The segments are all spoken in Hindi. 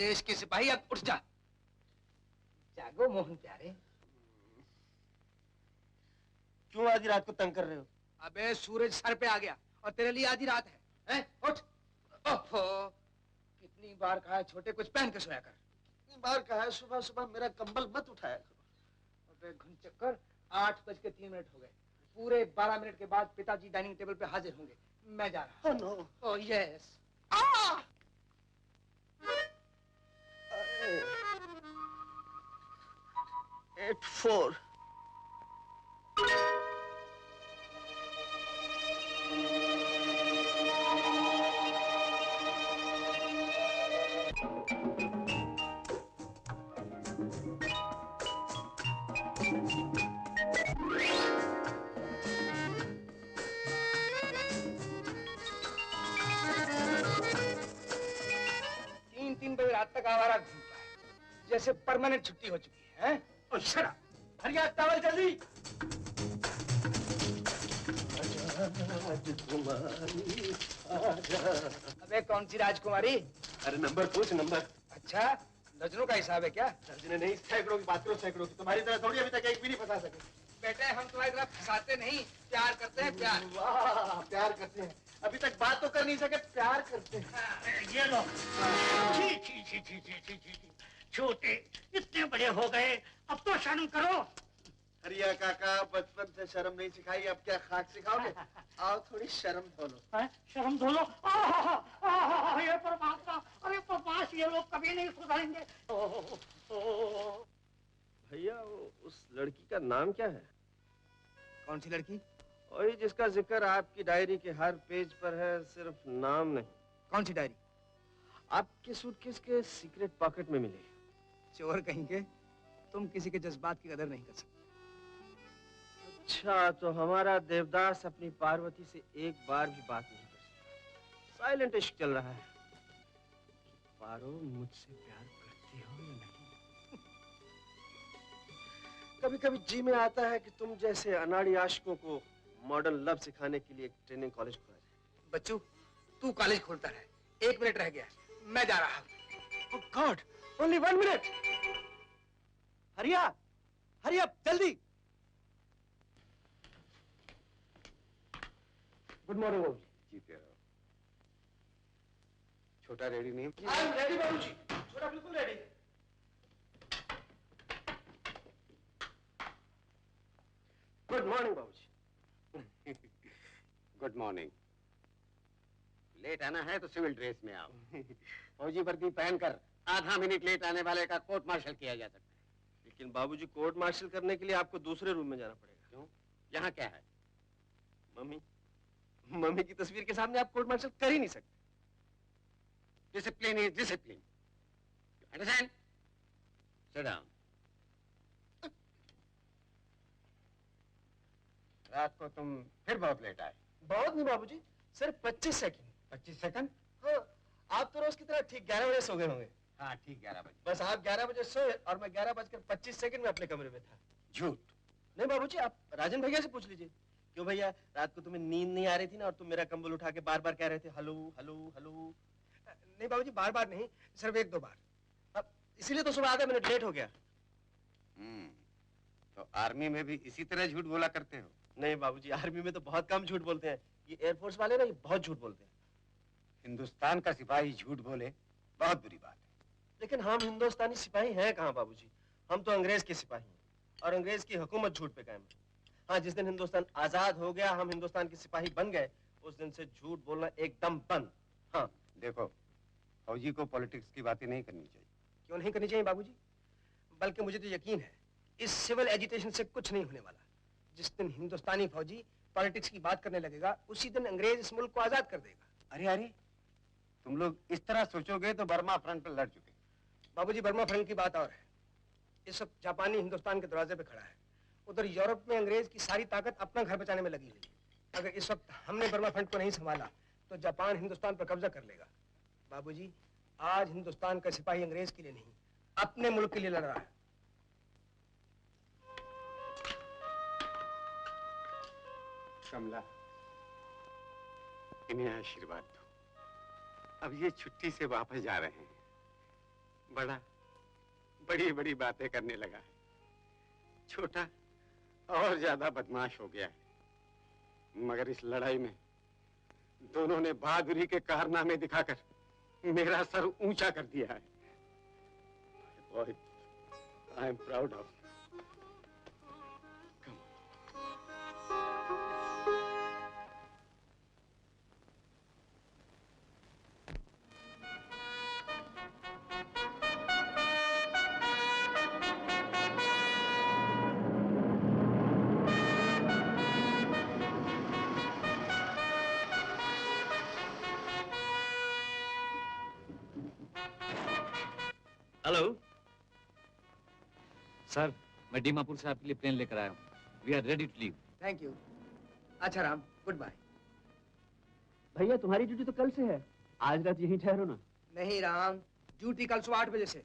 देश के सिपाही अब उठ जा। जागो मोहन प्यारे। क्यों आधी रात को तंग कर रहे हो? अबे सूरज सर पे आ गया और तेरे लिए आधी रात है, हैं? उठ। ओहो, कितनी बार कहा है छोटे कुछ पहन के सोया कर। कितनी बार कहा है सुबह सुबह मेरा कंबल मत उठाया करो। अबे घुनचक्कर, 8:03 हो गए। पूरे 12 मिनट के बाद पिताजी डाइनिंग टेबल पे हाजिर होंगे। मैं जा रहा हूँ। नो। Oh yes. 8-4। तीन बजे रात तक आवारा घूमता है, जैसे परमानेंट छुट्टी हो चुकी है। और शरा हरिया टावल जल्दी। राजकुमारी अबे कौन सी राजकुमारी? अरे नंबर पूछ, नंबर। अच्छा, दर्जनों का हिसाब है क्या? दर्जने नहीं, सैकड़ों की बात करो, सैकड़ों की। तुम्हारी तरह थोड़ी अभी तक एक भी नहीं फंसा सके। बेटे हम तुम्हारी तरफ फंसाते नहीं, प्यार करते हैं, प्यार। वाह, प्यार करते हैं। अभी तक बात तो कर नहीं सके, प्यार करते हैं। ये लो। छी छी छी छी छी छी छी। छोटे इतने बड़े हो गए, अब तो शर्म करो। हरिया काका, बचपन से शर्म नहीं सिखाई, अब क्या खाक सिखाओगे? आओ थोड़ी शर्म धो लो। शर्म धो लो। ये परमात्मा, अरे बदमाश, ये लोग कभी नहीं सुधरेंगे। भैया उस लड़की का नाम क्या है? कौन सी लड़की? वही जिसका जिक्र आपकी डायरी के हर पेज पर है, सिर्फ नाम नहीं। कौन सी डायरी? आपके सूटकेस के सीक्रेट पॉकेट में मिली। चोर कहीं के, तुम किसी के जज्बात की कदर नहीं कर सकते। अच्छा, तो हमारा देवदास अपनी पार्वती से एक बार भी बात नहीं कर सकता। साइलेंट इश्क चल रहा है। पारो, मुझसे प्यार करती हो या नहीं? कभी कभी जी में आता है कि तुम जैसे अनाड़ी आशिकों को मॉडर्न लव सिखाने के लिए एक ट्रेनिंग कॉलेज खोला जाए। बच्चू, तू कॉलेज खोलता रहे, 1 मिनट रह गया, मैं जा रहा हूँ। ओह गॉड, ओनली 1 मिनट। हरिया, हरिया, जल्दी। गुड मॉर्निंग बाबूजी। जीते रहो। छोटा रेडी नहीं? आई एम रेडी बाबूजी, छोटा बिल्कुल रेडी। गुड मॉर्निंग बाबूजी। Good morning. लेट आना है तो सिविल ड्रेस में आओ। फौजी वर्दी पहनकर आधा मिनट लेट आने वाले का कोर्ट मार्शल किया जा सकता है। लेकिन बाबूजी, कोर्ट मार्शल करने के लिए आपको दूसरे रूम में जाना पड़ेगा। क्यों? यहाँ क्या है? मम्मी, मम्मी की तस्वीर के सामने आप कोर्ट मार्शल कर ही नहीं सकते। Discipline is discipline. Understand? Sit down. रात को तुम फिर बहुत लेट आए। बहुत नहीं बाबूजी, सिर्फ 25 सेकंड। 25 सेकंड? हाँ, आप तो रोज की तरह ठीक 11 बजे सो गए होंगे। हाँ, ठीक 11 बजे। बस आप 11 बजे सोए और मैं 11:25 में अपने कमरे में था। झूठ। नहीं बाबूजी, आप राजन भैया से पूछ लीजिए। क्यों भैया, रात को तुम्हें नींद नहीं आ रही थी ना, और तुम मेरा कंबल उठा के बार बार कह रहे थे हेलो हेलो हेलो? नहीं बाबूजी, बार बार नहीं, सिर्फ 1-2 बार। अब इसीलिए तो सुबह आधा मिनट लेट हो गया। तो आर्मी में भी इसी तरह झूठ बोला करते हो? नहीं बाबूजी, आर्मी में तो बहुत कम झूठ बोलते हैं। ये एयरफोर्स वाले ना, ये बहुत झूठ बोलते हैं। हिंदुस्तान का सिपाही झूठ बोले, बहुत बुरी बात है। लेकिन हम हिंदुस्तानी सिपाही हैं कहाँ बाबूजी? हम तो अंग्रेज के सिपाही हैं, और अंग्रेज की हुकूमत झूठ पे कायम है। हाँ, जिस दिन हिंदुस्तान आजाद हो गया, हम हिंदुस्तान के सिपाही बन गए, उस दिन से झूठ बोलना एकदम बंद। हाँ देखो, फौजी को पॉलिटिक्स की बातें नहीं करनी चाहिए। क्यों नहीं करनी चाहिए बाबूजी? बल्कि मुझे तो यकीन है, इस सिविल एजिटेशन से कुछ नहीं होने वाला। जिस दिन हिंदुस्तानी फौजी पॉलिटिक्स की बात करने लगेगा, उसी दिन अंग्रेज इस मुल्क को आजाद कर देगा। अरे अरे, तुम लोग इस तरह सोचोगे तो बर्मा फ्रंट पर लड़ चुके। बाबूजी, बर्मा फ्रंट की बात और है। इस वक्त जापानी हिंदुस्तान के दरवाजे पे खड़ा है। उधर यूरोप में अंग्रेज की सारी ताकत अपना घर बचाने में लगी हुई है। अगर इस वक्त हमने बर्मा फ्रंट को नहीं संभाला तो जापान हिंदुस्तान पर कब्जा कर लेगा। बाबूजी, आज हिंदुस्तान का सिपाही अंग्रेज के लिए नहीं, अपने मुल्क के लिए लड़ रहा है। कमला, इन्हें आशीर्वाद दो। अब ये छुट्टी से वापस जा रहे हैं। बड़ी बड़ी बातें करने लगा है। छोटा और ज्यादा बदमाश हो गया है। मगर इस लड़ाई में दोनों ने बहादुरी के कारनामे दिखाकर मेरा सर ऊंचा कर दिया है। Boy, I am proud of you. Hello sir, मैं दीमापुर से आपके लिए प्लेन लेकर आया हूँ। We are ready to leave. Thank you. अच्छा राम, गुड बाय। भैया तुम्हारी ड्यूटी तो कल से है, आज रात यहीं ठहरो ना। नहीं राम, ड्यूटी कल सुबह 8 बजे से।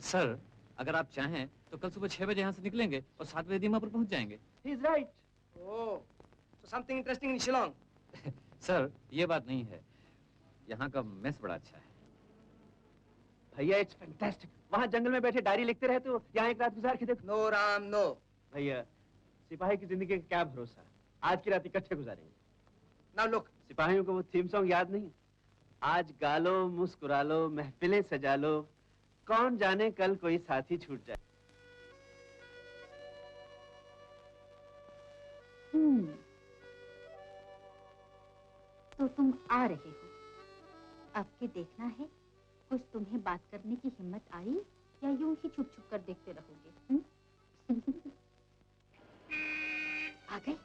सर, अगर आप चाहें तो कल सुबह 6 बजे यहाँ से निकलेंगे और 7 बजे दीमापुर पहुँच जाएंगे। He is right. Oh, so something interesting in Shillong. Sir, ये बात नहीं है। यहाँ का मेस बड़ा अच्छा है। भैया इट्स फैंटास्टिक। वहाँ जंगल में बैठे डायरी लिखते रहे तो यहाँ एक रात गुजार के देखो। No Ram, no. भैया, सिपाही की जिंदगी का क्या भरोसा, आज की रात इकट्ठे गुजारेंगे। Now look, सिपाहियों को वो थीम सॉन्ग याद नहीं? आज गालो, मुस्कुरा लो, महफिलें सजा लो, कौन जाने कल कोई साथी छूट जाए। तो तुम आ रहे हो, अब के देखना है कुछ तुम्हें बात करने की हिम्मत आई या यूं ही छुप छुप कर देखते रहोगे। आ गए?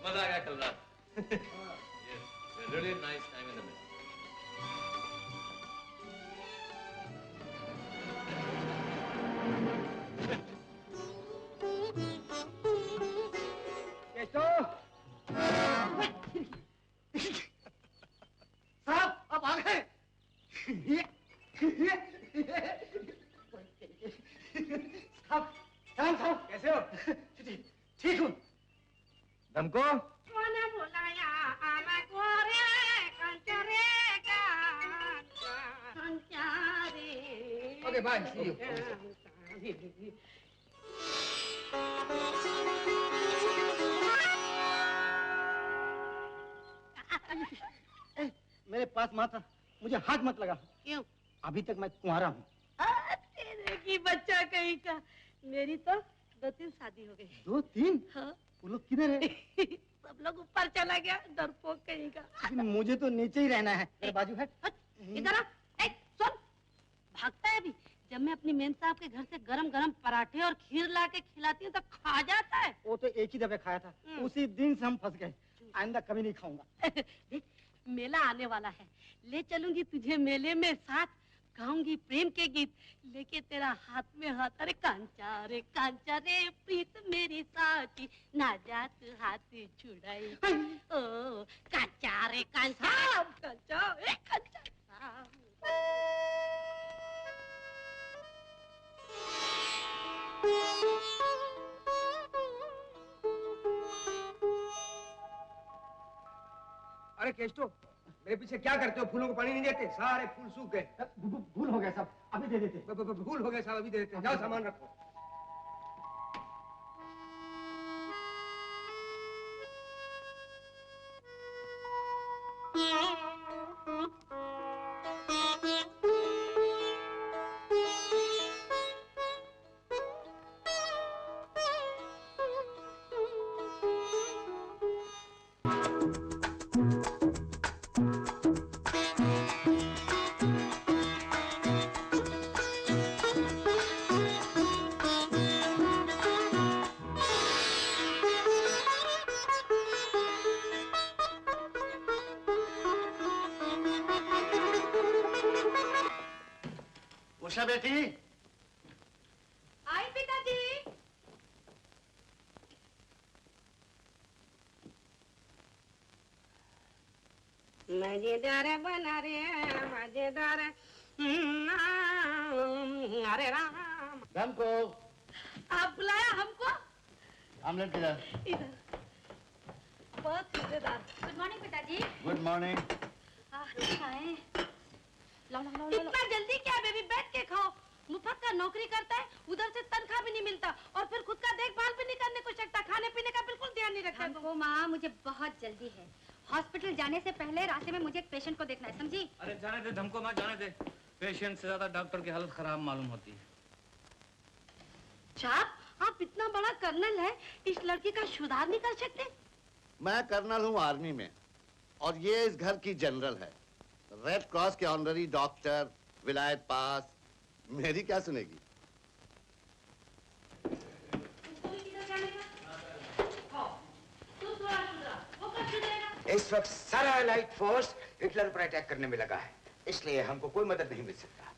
मजा आ गया कल रात। Yes, really nice time in the mess. साहब आप आ गए। साहब कैसे हो? ठीक हूँ। हमको ओके बाय, सी यू। मेरे पास माता, मुझे हाथ मत लगा। क्यों? अभी तक मैं कुंवारा हूँ। तेरे की बच्चा कहीं का। मेरी तो 2-3 शादी हो गई। 2-3? हाँ। वो लोग किधर है? सब लोग ऊपर चला गया, डरपोक कहीं का। लेकिन मुझे तो नीचे ही रहना है। मेरे बाजू है। इधर आ, सुन, भागता है अभी। जब मैं अपनी मेम साहब के घर से गरम-गरम पराठे और खीर ला के खिलाती हूँ तो खा जाता है। वो तो एक ही दफे खाया था, उसी दिन से हम फंस गए। आइंदा कभी नहीं खाऊंगा। देख, मेला आने वाला है, ले चलूंगी तुझे मेले में साथ, गाऊंगी प्रेम के गीत, लेके तेरा हाथ में हाथ। अरे कांचा रे प्रीत मेरी साथी, ना जात हाथ छुड़ाई। ओ कांचा रे कांचा, कांचा। अरे केस्टो, मेरे पीछे क्या करते हो? फूलों को पानी नहीं देते? सारे फूल सूख गए। भूल हो गया साहब, अभी दे देते। भूल हो गए साहब, अभी दे देते। जाओ सामान रखो। उषा बेटी। आई पिताजी। मजेदार बना रे मजेदार। अरे राम, हमको आप बुलाया हमको? आमलेट किधर? इधर। बहुत मजेदार। गुड मॉर्निंग पिताजी। Good morning. खाएं। लो लो लो लो। इतना जल्दी क्या बेबी, बैठ के खाओ। मुफ्त का नौकरी करता है, उधर से तनख्वाह भी नहीं मिलता और फिर खुद का देखभाल भी नहीं करने को सकता, खाने पीने का बिल्कुल ध्यान नहीं रखता। हमको माँ, मुझे बहुत जल्दी है। हॉस्पिटल जाने से पहले रास्ते में मुझे एक पेशेंट को देखना है, समझी? अरे जाने दे धमको माँ, जाने दे। पेशेंट से ज्यादा डॉक्टर की हालत खराब मालूम होती है। साहब, आप इतना बड़ा कर्नल है, इस लड़की का सुधार नहीं कर सकते? मैं कर्नल हूँ आर्मी में और ये इस घर की जनरल है। रेड क्रॉस के ऑनररी डॉक्टर, विलायत पास, मेरी क्या सुनेगी? इस वक्त सारा एलाइड फोर्स हिटलर पर अटैक करने में लगा है, इसलिए हमको कोई मदद नहीं मिल सकता।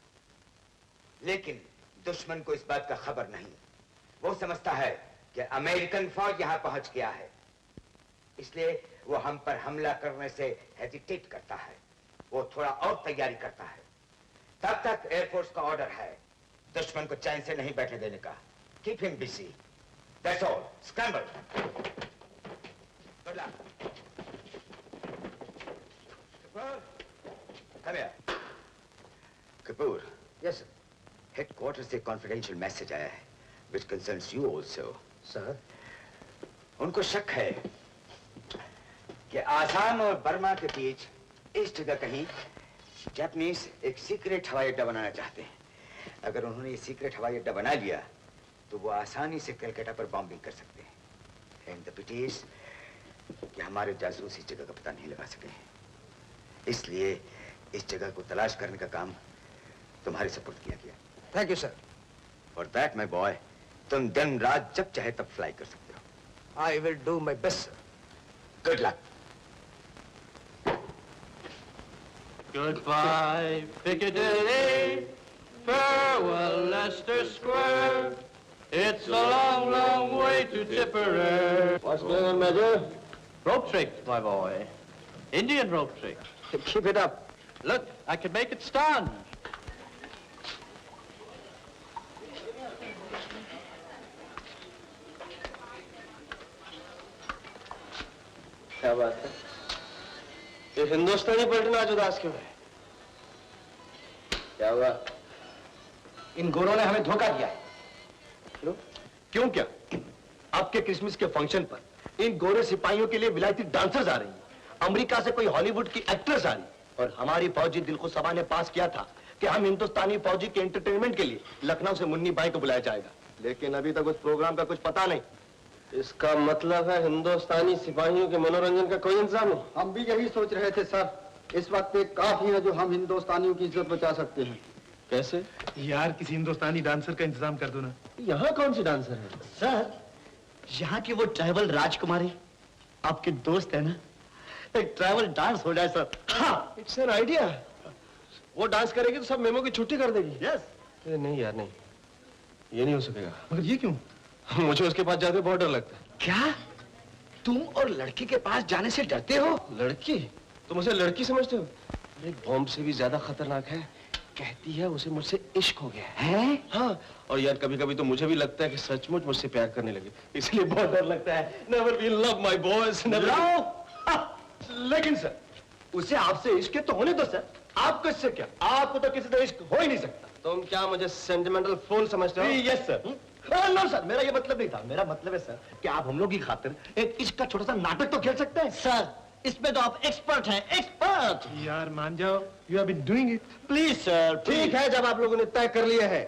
लेकिन दुश्मन को इस बात का खबर नहीं। वो समझता है कि अमेरिकन फौज यहाँ पहुंच गया है, इसलिए वो हम पर हमला करने से हेजिटेट करता है। वो थोड़ा और तैयारी करता है। तब तक एयरफोर्स का ऑर्डर है दुश्मन को चैन से नहीं बैठने देने का। Keep him busy, that's all. Scramble. Good luck. Come here. Kapoor. Yes, sir. Headquarters से confidential message आया है, which concerns you also. Sir. उनको शक है कि आसाम और बर्मा के बीच इस जगह कहीं जापानीज एक सीक्रेट हवाई अड्डा बनाना चाहते हैं। अगर उन्होंने ये सीक्रेट हवाई अड्डा बना लिया, तो वो आसानी से कलकत्ता पर बॉम्बिंग कर सकते हैं। एंड द पिटी इज कि हमारे जासूस इस जगह का पता नहीं लगा सके। इसलिए इस जगह को तलाश करने का काम तुम्हारे सपुर्द किया गया। Thank you sir. For that my boy, तुम दिन रात जब चाहे तब फ्लाई कर सकते हो। I will do my best sir. Good luck. Goodbye, Piccadilly. Farewell, Leicester Square. It's a long, long way to Tipperary. What's going on, Major? Rope trick, my boy. Indian rope trick. Keep it up. Look, I can make it stand. क्या बात है? ये हिंदुस्तानी पलटन आज उदास क्यों है? क्या हुआ? इन गोरों ने हमें धोखा दिया। क्यों? क्यों क्या? आपके क्रिसमस के फंक्शन पर इन गोरे सिपाहियों के लिए विलायती डांसर्स आ रही हैं। अमेरिका से कोई हॉलीवुड की एक्ट्रेस आ रही, और हमारी फौजी दिलखुश सभा ने पास किया था कि हम हिंदुस्तानी फौजी के एंटरटेनमेंट के लिए लखनऊ से मुन्नी बाई को बुलाया जाएगा। लेकिन अभी तक उस प्रोग्राम का कुछ पता नहीं। इसका मतलब है हिंदुस्तानी सिपाहियों के मनोरंजन का कोई इंतजाम नहीं। हम भी यही सोच रहे थे सर। इस वक्त एक काफी है जो हम हिंदुस्तानियों की इज्जत बचा सकते हैं। कैसे? यार किसी हिंदुस्तानी डांसर का इंतजाम कर दो ना। यहाँ कौन सी डांसर है? सर, यहाँ की वो ट्राइबल राजकुमारी आपके दोस्त है ना, एक ट्राइबल डांस हो जाए सर। हाँ, इट्स एन आइडिया। वो डांस करेगी तो सब मेमो की छुट्टी कर देगी। यस। नहीं यार, नहीं, ये नहीं हो सकेगा। मगर ये क्यों? मुझे उसके पास जाते बहुत डर लगता है। क्या तुम और लड़की के पास जाने से डरते हो? लड़की? तुम उसे लड़की समझते हो? एक बॉम्ब से भी ज्यादा खतरनाक है। कहती है उसे मुझसे इश्क हो गया है। हाँ, और यार कभी कभी तो मुझे भी लगता है कि सचमुच मुझसे प्यार करने लगे, इसलिए बहुत डर लगता है। Never be in love my boys, never. लेकिन सर, उसे आपसे इश्क तो होने दो सर। आपको इससे क्या? आपको तो किसी से इश्क हो ही नहीं सकता। तुम क्या मुझे सेंटिमेंटल फूल समझते हो? Yes sir. नो सर, मेरा ये मतलब नहीं था। मेरा मतलब है सर कि आप हम लोग की खातिर एक इश्क का छोटा सा नाटक तो खेल सकते हैं। सर, इसमें तो आप एक्सपर्ट हैं, एक्सपर्ट। यार मान जाओ, you have been doing it. Please sir. ठीक है, जब आप लोगों ने तय कर लिया है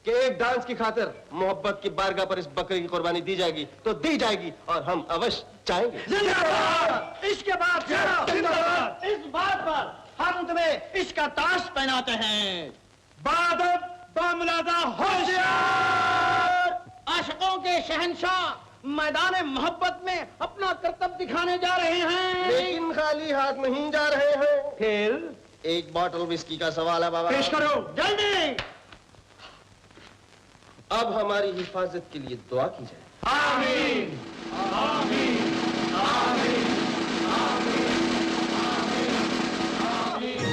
कि एक डांस की खातिर मोहब्बत की बारगाह पर इस बकरी की कुर्बानी दी जाएगी, तो दी जाएगी और हम अवश्य चाहेंगे। जिंदाबाद। इसके बाद जिंदाबाद। इस बात पर हम तुम्हें इसका ताज पहनाते हैं। बादब बामुलादा होशियार। आशिकों के शहंशाह मैदान मोहब्बत में अपना करतब दिखाने जा रहे हैं। लेकिन खाली हाथ नहीं जा रहे हैं। फिर एक बॉटल विस्की का सवाल है बाबा। पेश करो जल्दी। अब हमारी हिफाजत के लिए दुआ की जाए। आमीन, आमीन, आमीन, आमीन, आमीन, आमीन।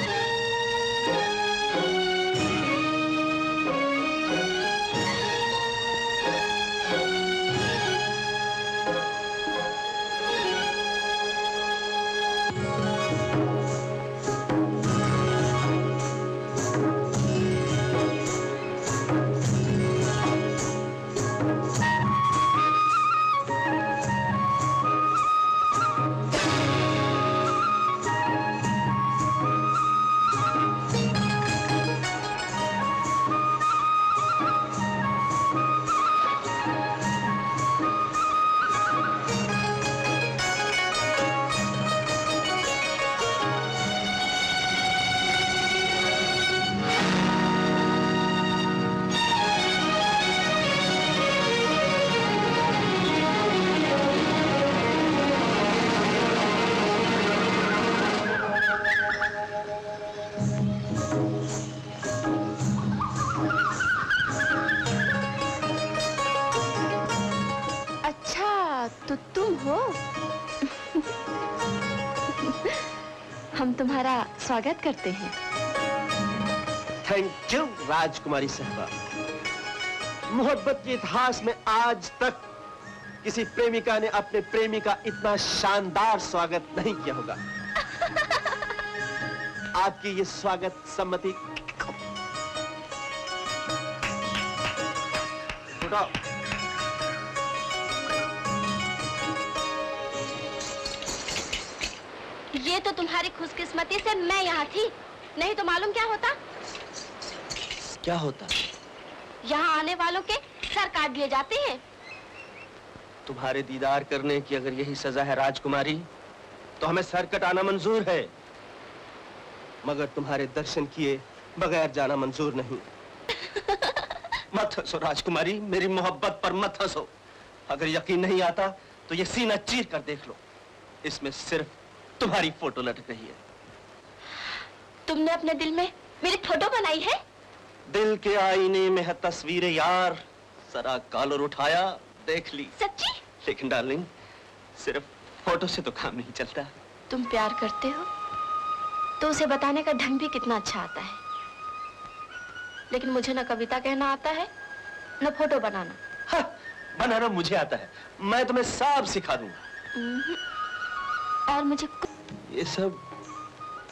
तो तुम हो। हम तुम्हारा स्वागत करते हैं। थैंक यू राजकुमारी साहबा। मोहब्बत के इतिहास में आज तक किसी प्रेमिका ने अपने प्रेमी का इतना शानदार स्वागत नहीं किया होगा। आपकी ये स्वागत सम्मति उठाओ। ये तो तुम्हारी खुशकिस्मती से मैं यहाँ थी, नहीं तो मालूम क्या होता? क्या होता? यहाँ आने वालों के सर काट दिए जाते हैं। तुम्हारे दीदार करने की अगर यही सजा है राजकुमारी, तो हमें सर कटाना मंजूर है, मगर तुम्हारे दर्शन किए बगैर जाना मंजूर नहीं। मत हंसो राजकुमारी, मेरी मोहब्बत पर मत हंसो। अगर यकीन नहीं आता तो ये सीना चीर कर देख लो, इसमें सिर्फ तुम्हारी फोटो लटक रही है। तुमने अपने दिल में मेरी फोटो बनाई है? दिल के आईने में है तस्वीर यार, जरा कॉलर उठाया देख ली। सच्ची? लेकिन डार्लिंग, सिर्फ फोटो से तो काम नहीं चलता। तुम प्यार करते हो तो उसे बताने का ढंग भी कितना अच्छा आता है, लेकिन मुझे न कविता कहना आता है न फोटो बनाना। हाँ, बनाना मुझे आता है, मैं तुम्हें सब सिखा दूंगा। और मुझे ये सब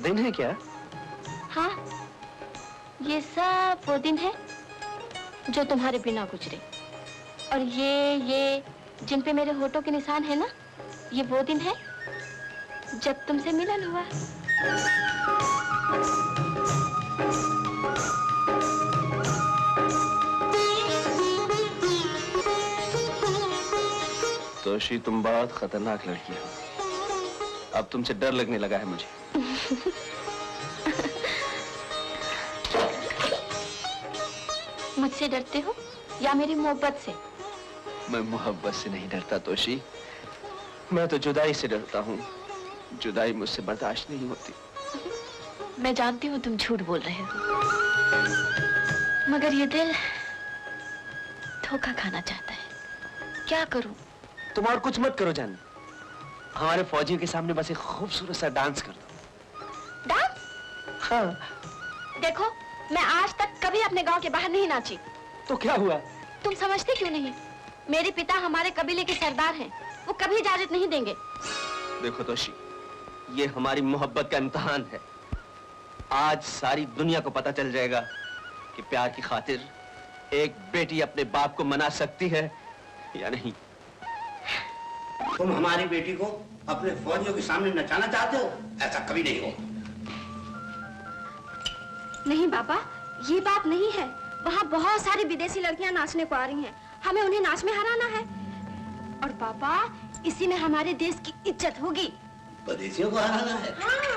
दिन है क्या? हाँ, ये सब वो दिन है जो तुम्हारे बिना गुजरे, और ये जिन पे मेरे होठों के निशान है ना, ये वो दिन है जब तुमसे मिलन हुआ। तोशी, तुम बहुत खतरनाक लड़की हो। अब तुमसे डर लगने लगा है मुझे। मुझसे डरते हो या मेरी मोहब्बत से? मैं मोहब्बत से नहीं डरता तोशी, मैं तो जुदाई से डरता हूँ। जुदाई मुझसे बर्दाश्त नहीं होती। मैं जानती हूँ तुम झूठ बोल रहे हो, मगर ये दिल धोखा खाना चाहता है। क्या करूँ? तुम और कुछ मत करो जान, हमारे फौजियों के सामने बस एक खूबसूरत सा डांस कर दो। डांस? हाँ। देखो, मैं आज तक कभी अपने गांव के बाहर नहीं नाची। तो क्या हुआ? तुम समझते क्यों नहीं? मेरे पिता हमारे कबीले के सरदार हैं, वो कभी इजाजत नहीं देंगे। देखो तोशी, ये हमारी मोहब्बत का इम्तिहान है। आज सारी दुनिया को पता चल जाएगा कि प्यार की खातिर एक बेटी अपने बाप को मना सकती है या नहीं। तुम हमारी बेटी को अपने फौजियों के सामने नचाना चाहते हो? ऐसा कभी नहीं हो। नहीं बाबा, ये बात नहीं है। वहाँ बहुत सारी विदेशी लड़कियाँ नाचने को आ रही हैं। हमें उन्हें नाच में हराना है। और पापा, इसी में हमारे देश की इज्जत होगी। विदेशियों को हराना है? हाँ।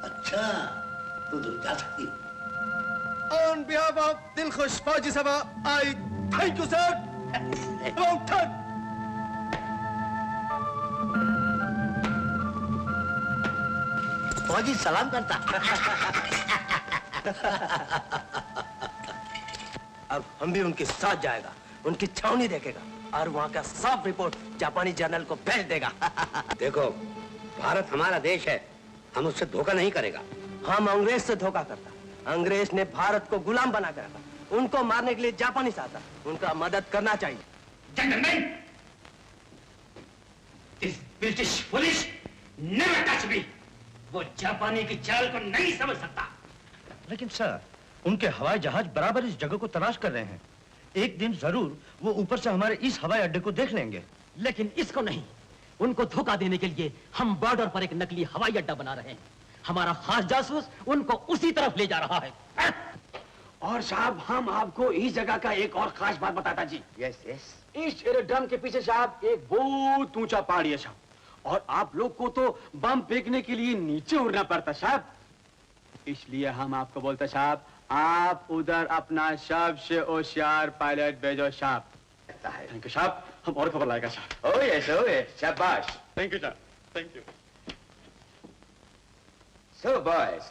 अच्छा, तो जा सकती हो। On behalf of दिलखुश फौजी सभा, I thank you, sir. About turn. फौजी सलाम करता। अब हम भी उनके साथ जाएगा, उनकी छावनी देखेगा और वहाँ का साफ रिपोर्ट जापानी जर्नल को भेज देगा। देखो, भारत हमारा देश है, हम उससे धोखा नहीं करेगा। हम अंग्रेज से धोखा करता। अंग्रेज ने भारत को गुलाम बना कर रखा। उनको मारने के लिए जापानी आता, उनका मदद करना चाहिए। Gentlemen, this British police never touch me. वो जापानी की चाल को नहीं समझ सकता। लेकिन सर, उनके हवाई जहाज बराबर इस जगह को तलाश कर रहे हैं। एक दिन जरूर वो ऊपर से हमारे इस हवाई अड्डे को देख लेंगे। लेकिन इसको नहीं, उनको धोखा देने के लिए हम बॉर्डर पर एक नकली हवाई अड्डा बना रहे हैं। हमारा खास जासूस उनको उसी तरफ ले जा रहा है। और साहब, हम आपको इस जगह का एक और खास बात बताता जी। Yes yes. इस एरोड्रम के पीछे साहब एक बहुत ऊंचा पहाड़ी है साहब, और आप लोग को तो बम फेंकने के लिए नीचे उड़ना पड़ता साहब। इसलिए हम आपको बोलते साहब, आप उधर अपना सबसे होशियार पायलट भेजो साहब। थैंक यू साहब, हम और खबर लाएगा साहब। ओह यस, शाबाश। Thank you sir, thank you. So boys,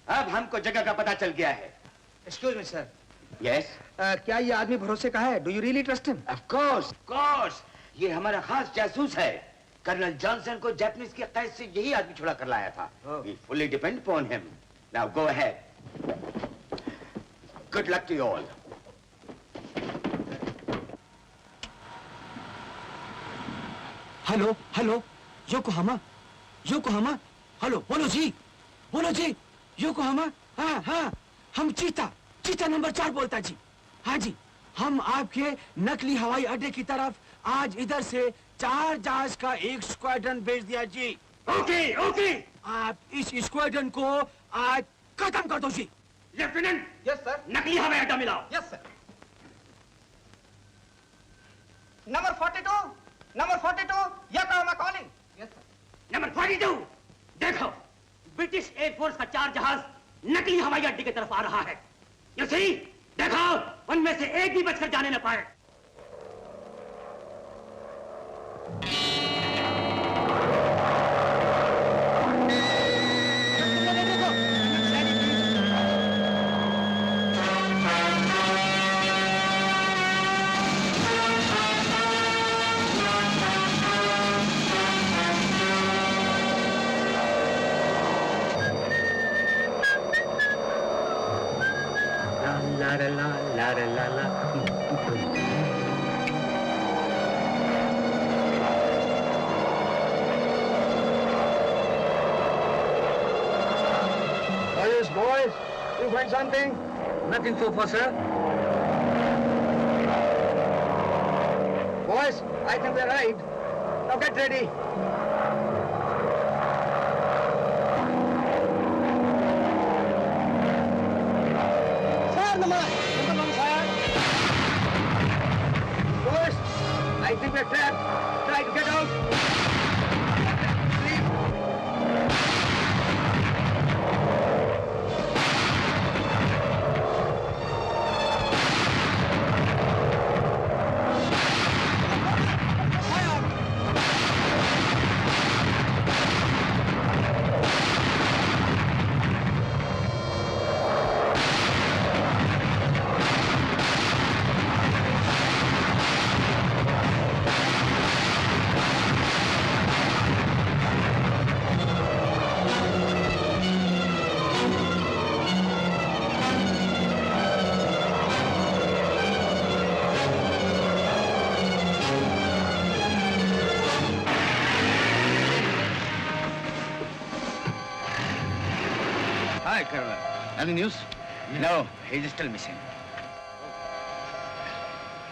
अब हमको जगह का पता चल गया है। Excuse me sir. यस। क्या ये आदमी भरोसे का है? Do you really trust him? Of course. ये हमारा खास जासूस है। कर्नल जॉनसन को जापानीज के कैद से यही आदमी छुड़ा कर लाया था। We fully depend upon him. Now go ahead. Good luck to you all. Hello hello, Yokohama, Yokohama, hello, बोलो जी, योकोहामा। हाँ हाँ, हम चीता नंबर 4 बोलता जी। हाँ जी, हम आपके नकली हवाई अड्डे की तरफ आज इधर से 4 जहाज का एक स्क्वाड्रन भेज दिया जी। ओके ओके, आप इस स्क्वाड्रन को आज खत्म कर दो जी। लेफ्टिनेंट। Yes sir. नकली हवाई अड्डा मिलाओ। Yes sir. Number 42, Yokohama calling. Yes sir. Number 42, देखो, ब्रिटिश एयरफोर्स का 4 जहाज नकली हवाई अड्डे की तरफ आ रहा है। यू सी, देखो, उनमें से एक भी बचकर जाने न पाए। Boys, you find something? Nothing so far, sir. Boys, I think we arrived. Now get ready. Sir, number 1, sir. Boys, I think we're trapped. Try to get out. Hi, Colonel. Any news? No, he's still missing.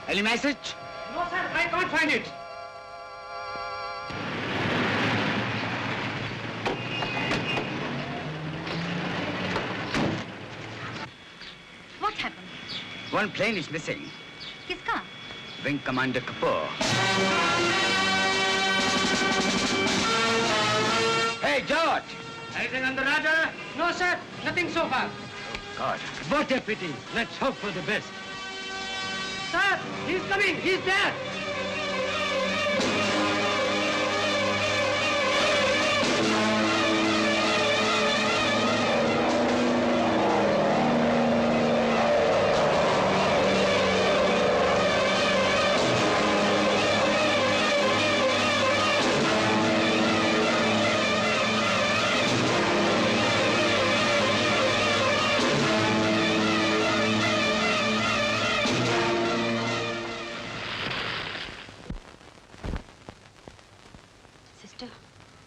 Any message? No, sir, I can't find it. What happened? One plane is missing. किसका? Wing Commander Kapoor. Hey, George! Anything on the radar? No, sir, nothing so far. God. What a pity. Let's hope for the best. Sir, he's coming. He's there.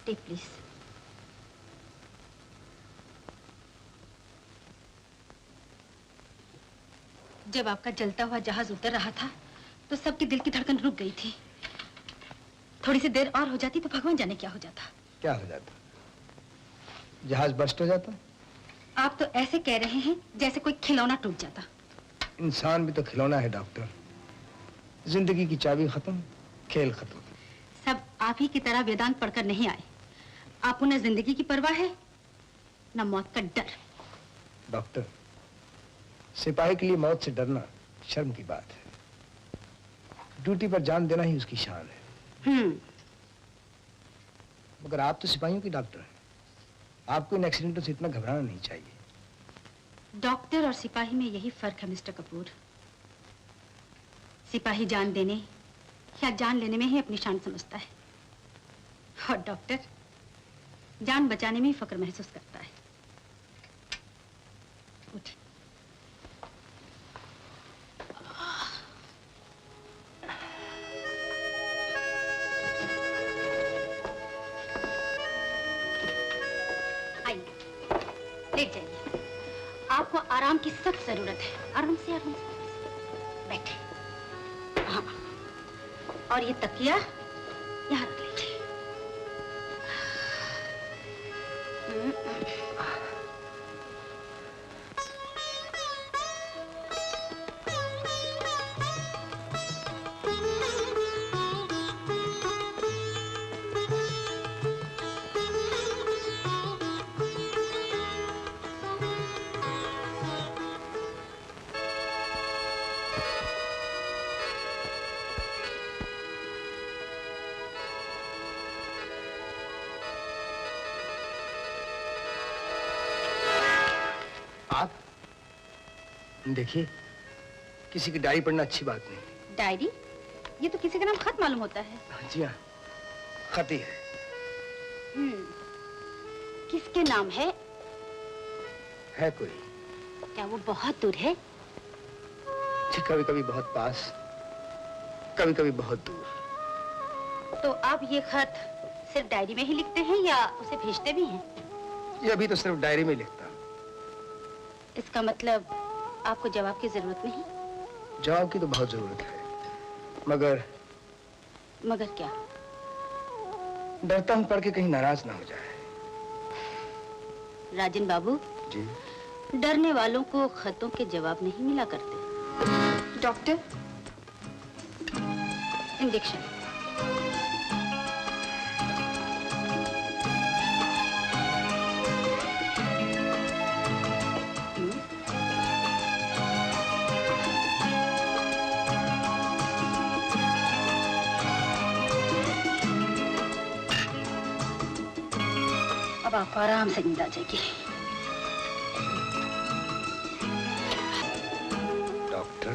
Take, please. जब आपका जलता हुआ जहाज उतर रहा था तो सबके दिल की धड़कन रुक गई थी। थोड़ी सी देर और हो जाती तो भगवान जाने क्या हो जाता। क्या हो जाता? जहाज बस्ट हो जाता? आप तो ऐसे कह रहे हैं जैसे कोई खिलौना टूट जाता। इंसान भी तो खिलौना है डॉक्टर। जिंदगी की चाबी खत्म, खेल खत्म। सब आप ही की तरह वेदांत पढ़कर नहीं आए। आपको न जिंदगी की परवाह है न मौत का डर। डॉक्टर, सिपाही के लिए मौत से डरना शर्म की बात है। ड्यूटी पर जान देना ही उसकी शान है। मगर आप तो सिपाहियों की डॉक्टर हैं। आपको इन एक्सीडेंटों से इतना घबराना नहीं चाहिए। डॉक्टर और सिपाही में यही फर्क है मिस्टर कपूर। सिपाही जान देने क्या जान लेने में ही अपनी शान समझता है, और डॉक्टर जान बचाने में ही फक्र महसूस करता है। उठ। आइए, लेट जाइए। आपको आराम की सख्त जरूरत है। आराम से बैठे। हाँ, और ये तकिया यहाँ रख लीजिए। देखिए, किसी की डायरी पढ़ना अच्छी बात नहीं। डायरी? ये तो किसी का नाम खत मालूम होता है। जी हाँ, खत ही है। किसके नाम है? है कोई। क्या वो बहुत दूर है? जी, कभी कभी बहुत पास, कभी कभी बहुत दूर। तो आप ये खत सिर्फ डायरी में ही लिखते हैं या उसे भेजते भी हैं? ये अभी तो सिर्फ डायरी में लिखता हूँ। इसका मतलब आपको जवाब की जरूरत नहीं? जवाब की तो बहुत जरूरत है, मगर क्या? डरता हूँ पढ़ के कहीं नाराज ना हो जाए। राजन बाबू जी, डरने वालों को खतों के जवाब नहीं मिला करते। Doctor, injection. अब आपको आराम से नींद आ जाएगी। Doctor.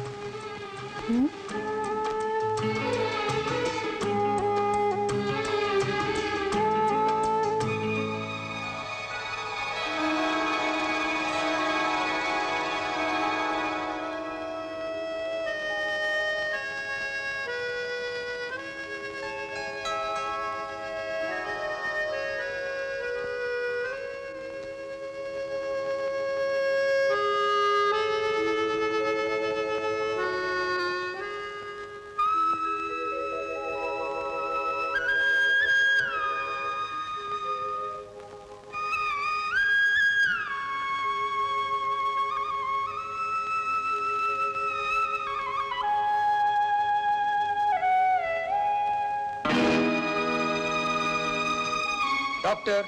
Doctor,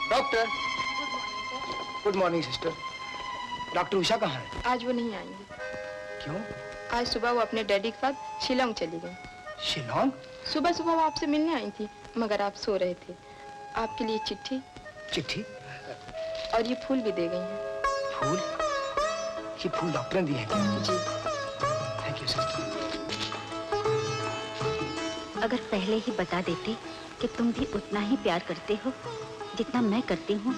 doctor. Good morning sister. Doctor Usha कहाँ है? आज वो नहीं आएंगी। क्यों? आज सुबह वो अपने डैडी के साथ शिलोंग चली गई। शिलोंग? सुबह सुबह वो आपसे मिलने आई थी, मगर आप सो रहे थे। आपके लिए चिट्ठी। चिट्ठी? और ये फूल भी दे गई हैं। फूल? ये फूल डॉक्टर ने दिए हैं? जी। Thank you sister. अगर पहले ही बता देते कि तुम भी उतना ही प्यार करते हो जितना मैं करती हूँ,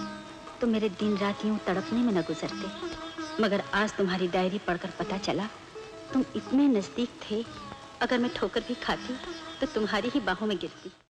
तो मेरे दिन रात यूं तड़पने में न गुजरते। मगर आज तुम्हारी डायरी पढ़कर पता चला तुम इतने नजदीक थे। अगर मैं ठोकर भी खाती तो तुम्हारी ही बाहों में गिरती।